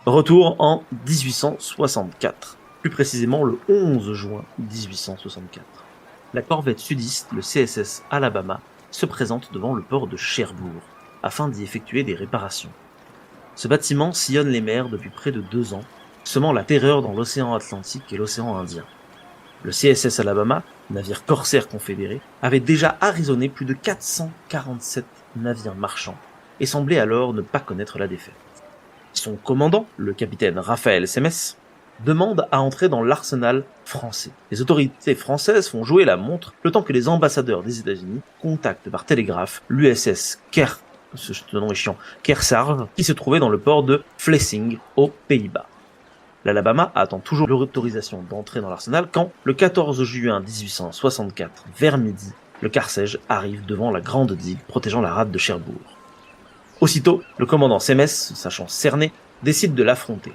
Retour en 1864, plus précisément le 11 juin 1864. La corvette sudiste, le CSS Alabama, se présente devant le port de Cherbourg, afin d'y effectuer des réparations. Ce bâtiment sillonne les mers depuis près de 2 ans, semant la terreur dans l'océan Atlantique et l'océan Indien. Le CSS Alabama, navire corsaire confédéré, avait déjà arraisonné plus de 447 navires marchands et semblait alors ne pas connaître la défaite. Son commandant, le capitaine Raphaël Semmes, demande à entrer dans l'arsenal français. Les autorités françaises font jouer la montre le temps que les ambassadeurs des États-Unis contactent par télégraphe l'USS Kearsarge, qui se trouvait dans le port de Vlissingen, aux Pays-Bas. L'Alabama attend toujours l'autorisation d'entrer dans l'arsenal quand, le 14 juin 1864, vers midi, le Kearsarge arrive devant la grande digue protégeant la rade de Cherbourg. Aussitôt, le commandant Semmes, sachant cerner, décide de l'affronter.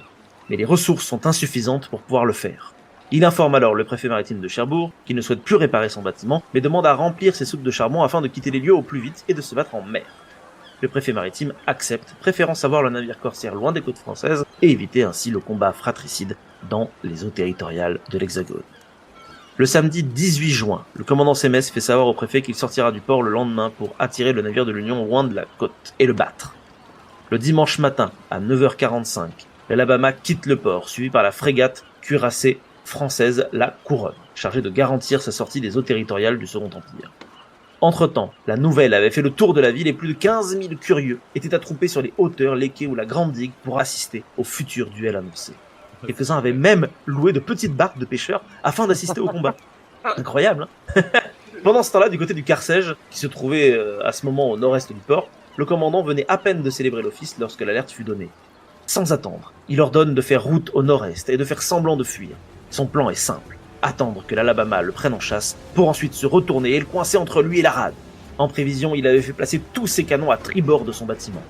Mais les ressources sont insuffisantes pour pouvoir le faire. Il informe alors le préfet maritime de Cherbourg, qui ne souhaite plus réparer son bâtiment, mais demande à remplir ses soutes de charbon afin de quitter les lieux au plus vite et de se battre en mer. Le préfet maritime accepte, préférant savoir le navire corsaire loin des côtes françaises et éviter ainsi le combat fratricide dans les eaux territoriales de l'Hexagone. Le samedi 18 juin, le commandant Semmes fait savoir au préfet qu'il sortira du port le lendemain pour attirer le navire de l'Union loin de la côte et le battre. Le dimanche matin, à 9h45, l'Alabama quitte le port, suivi par la frégate cuirassée française La Couronne, chargée de garantir sa sortie des eaux territoriales du Second Empire. Entre-temps, la nouvelle avait fait le tour de la ville et plus de 15 000 curieux étaient attroupés sur les hauteurs, les quais ou la grande digue pour assister au futur duel annoncé. Quelques-uns avaient même loué de petites barques de pêcheurs afin d'assister au combat. Incroyable, hein. Pendant ce temps-là, du côté du Kearsarge, qui se trouvait à ce moment au nord-est du port, le commandant venait à peine de célébrer l'office lorsque l'alerte fut donnée. Sans attendre, il ordonne de faire route au nord-est et de faire semblant de fuir. Son plan est simple, attendre que l'Alabama le prenne en chasse pour ensuite se retourner et le coincer entre lui et la rade. En prévision, il avait fait placer tous ses canons à tribord de son bâtiment.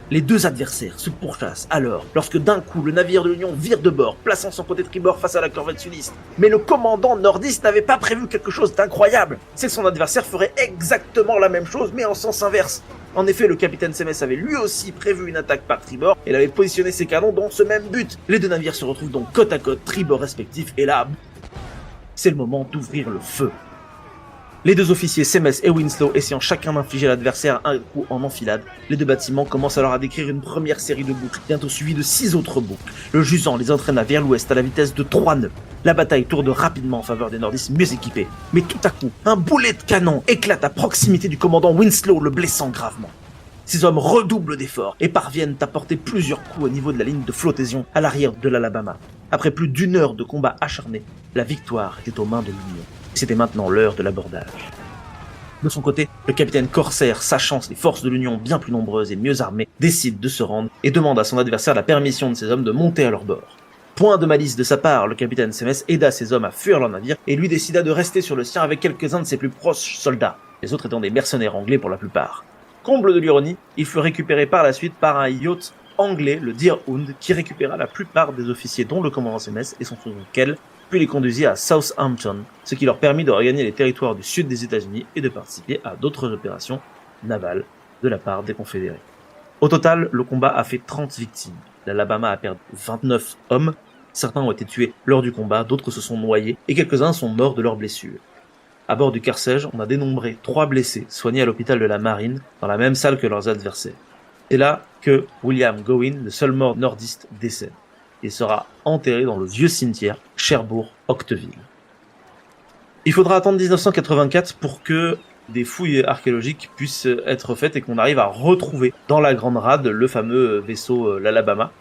Les deux adversaires se pourchassent alors lorsque d'un coup le navire de l'Union vire de bord, plaçant son côté tribord face à la corvette sudiste. Mais le commandant nordiste n'avait pas prévu quelque chose d'incroyable. C'est que son adversaire ferait exactement la même chose mais en sens inverse. En effet, le capitaine Semmes avait lui aussi prévu une attaque par tribord et il avait positionné ses canons dans ce même but. Les deux navires se retrouvent donc côte à côte, tribord respectif, et là, c'est le moment d'ouvrir le feu. Les deux officiers, Semmes et Winslow, essayant chacun d'infliger à l'adversaire un coup en enfilade, les deux bâtiments commencent alors à décrire une première série de boucles, bientôt suivie de 6 autres boucles. Le jusant les entraîna vers l'ouest à la vitesse de 3 nœuds. La bataille tourne rapidement en faveur des nordistes mieux équipés. Mais tout à coup, un boulet de canon éclate à proximité du commandant Winslow, le blessant gravement. Ces hommes redoublent d'efforts et parviennent à porter plusieurs coups au niveau de la ligne de flottaison à l'arrière de l'Alabama. Après plus d'1 heure de combat acharné, la victoire était aux mains de l'Union. C'était maintenant l'heure de l'abordage. De son côté, le capitaine corsaire, sachant les forces de l'Union bien plus nombreuses et mieux armées, décide de se rendre et demande à son adversaire la permission de ses hommes de monter à leur bord. Point de malice de sa part, le capitaine Semmes aida ses hommes à fuir leur navire et lui décida de rester sur le sien avec quelques-uns de ses plus proches soldats, les autres étant des mercenaires anglais pour la plupart. Comble de l'ironie, il fut récupéré par la suite par un yacht anglais, le Deerhound, qui récupéra la plupart des officiers dont le commandant Semmes et son second Kell, puis les conduisit à Southampton, ce qui leur permit de regagner les territoires du sud des États-Unis et de participer à d'autres opérations navales de la part des Confédérés. Au total, le combat a fait 30 victimes. L'Alabama a perdu 29 hommes, certains ont été tués lors du combat, d'autres se sont noyés, et quelques-uns sont morts de leurs blessures. À bord du Kearsarge, on a dénombré 3 blessés, soignés à l'hôpital de la Marine, dans la même salle que leurs adversaires. C'est là que William Gowen, le seul mort nordiste, décède. Il sera enterré dans le vieux cimetière Cherbourg-Octeville. Il faudra attendre 1984 pour que des fouilles archéologiques puissent être faites et qu'on arrive à retrouver dans la Grande Rade le fameux vaisseau l'Alabama.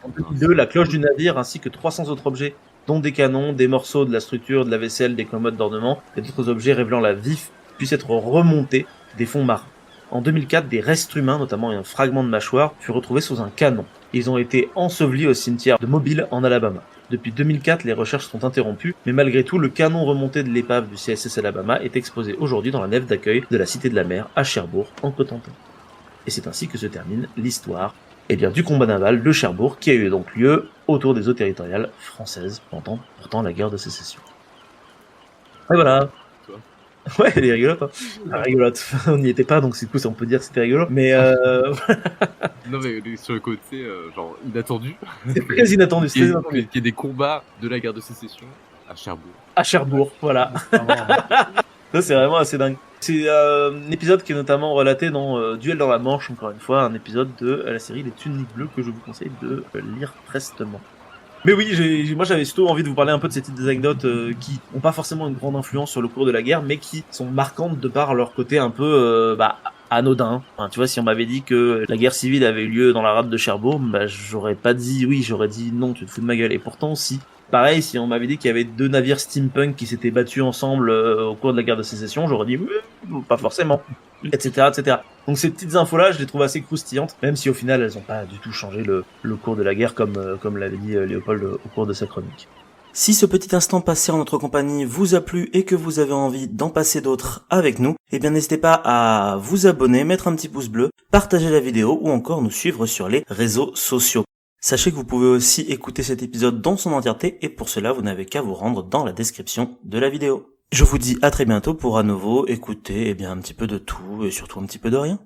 En 2002, la cloche du navire ainsi que 300 autres objets, dont des canons, des morceaux de la structure, de la vaisselle, des commodes d'ornement et d'autres objets révélant la vie, puissent être remontés des fonds marins. En 2004, des restes humains, notamment un fragment de mâchoire, furent retrouvés sous un canon. Ils ont été ensevelis au cimetière de Mobile en Alabama. Depuis 2004, les recherches sont interrompues, mais malgré tout, le canon remonté de l'épave du CSS Alabama est exposé aujourd'hui dans la nef d'accueil de la Cité de la Mer à Cherbourg, en Cotentin. Et c'est ainsi que se termine l'histoire du combat naval de Cherbourg, qui a eu donc lieu autour des eaux territoriales françaises pendant pourtant la guerre de sécession. Et voilà. Ouais, elle est rigolote. Hein. Ah, rigolote. On n'y était pas, donc du coup, on peut dire que c'était rigolo. Mais Non mais sur le côté genre inattendu. C'est très inattendu, c'est très Qu'il inattendu. y ait des combats de la guerre de sécession à Cherbourg. À Cherbourg, voilà. Ça, c'est vraiment assez dingue. C'est un épisode qui est notamment relaté dans Duel dans la Manche, encore une fois, un épisode de la série Les Tuniques Bleues que je vous conseille de lire prestement. Mais oui, moi j'avais surtout envie de vous parler un peu de ces petites anecdotes qui n'ont pas forcément une grande influence sur le cours de la guerre, mais qui sont marquantes de par leur côté un peu anodin. Enfin, tu vois, si on m'avait dit que la guerre civile avait eu lieu dans la rade de Cherbourg, bah, j'aurais pas dit oui, j'aurais dit non, tu te fous de ma gueule. Et pourtant, si. Pareil, si on m'avait dit qu'il y avait 2 navires steampunk qui s'étaient battus ensemble au cours de la guerre de sécession, j'aurais dit oui, pas forcément, etc., etc. Donc ces petites infos-là, je les trouve assez croustillantes, même si au final elles n'ont pas du tout changé le cours de la guerre comme l'avait dit Léopold au cours de sa chronique. Si ce petit instant passé en notre compagnie vous a plu et que vous avez envie d'en passer d'autres avec nous, eh bien n'hésitez pas à vous abonner, mettre un petit pouce bleu, partager la vidéo ou encore nous suivre sur les réseaux sociaux. Sachez que vous pouvez aussi écouter cet épisode dans son entièreté et pour cela vous n'avez qu'à vous rendre dans la description de la vidéo. Je vous dis à très bientôt pour à nouveau écouter un petit peu de tout et surtout un petit peu de rien.